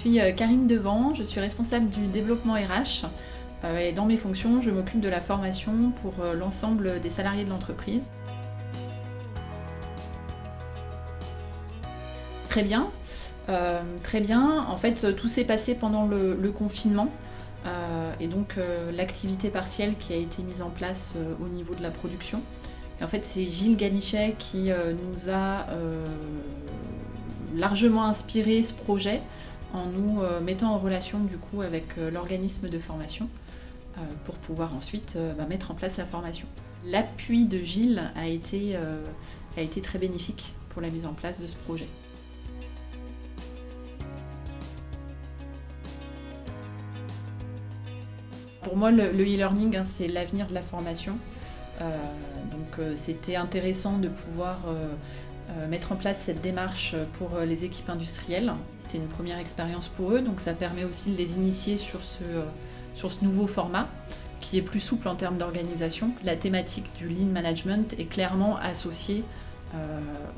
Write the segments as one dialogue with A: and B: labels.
A: suis Karine Devant, je suis responsable du développement RH et dans mes fonctions, je m'occupe de la formation pour l'ensemble des salariés de l'entreprise. Très bien. En fait, tout s'est passé pendant le confinement. Et donc l'activité partielle qui a été mise en place au niveau de la production. Et en fait, c'est Gilles Ganichet qui nous a largement inspiré ce projet en nous mettant en relation du coup avec l'organisme de formation pour pouvoir ensuite mettre en place la formation. L'appui de Gilles a été très bénéfique pour la mise en place de ce projet. Pour moi, le e-learning, c'est l'avenir de la formation. C'était intéressant de pouvoir mettre en place cette démarche pour les équipes industrielles. C'était une première expérience pour eux, donc ça permet aussi de les initier sur ce nouveau format qui est plus souple en termes d'organisation. La thématique du Lean Management est clairement associée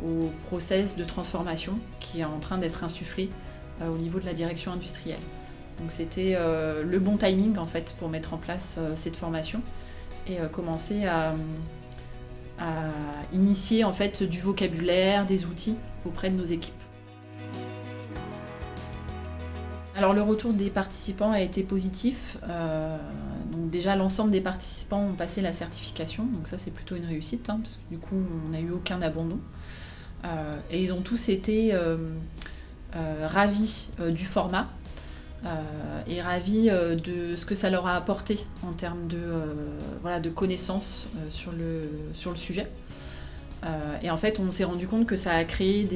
A: au process de transformation qui est en train d'être insufflé au niveau de la direction industrielle. Donc c'était le bon timing en fait pour mettre en place cette formation et commencer à initier en fait du vocabulaire, des outils auprès de nos équipes. Alors le retour des participants a été positif. Donc déjà l'ensemble des participants ont passé la certification, donc ça c'est plutôt une réussite parce que du coup on n'a eu aucun abandon. Et ils ont tous été ravis du format. Et ravis de ce que ça leur a apporté en termes de connaissances sur le sujet. Et en fait, on s'est rendu compte que ça a créé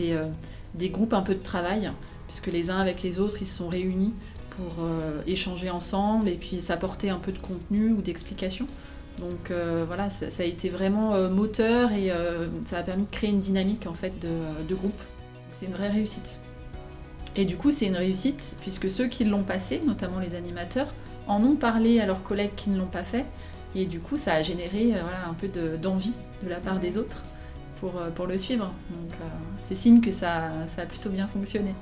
A: des groupes un peu de travail, puisque les uns avec les autres, ils se sont réunis pour échanger ensemble et puis s'apporter un peu de contenu ou d'explications. Donc ça a été vraiment moteur et ça a permis de créer une dynamique en fait, de groupe. Donc, c'est une vraie réussite. Et du coup, c'est une réussite puisque ceux qui l'ont passé, notamment les animateurs, en ont parlé à leurs collègues qui ne l'ont pas fait. Et du coup, ça a généré un peu d'envie de la part des autres pour le suivre. Donc, c'est signe que ça a plutôt bien fonctionné.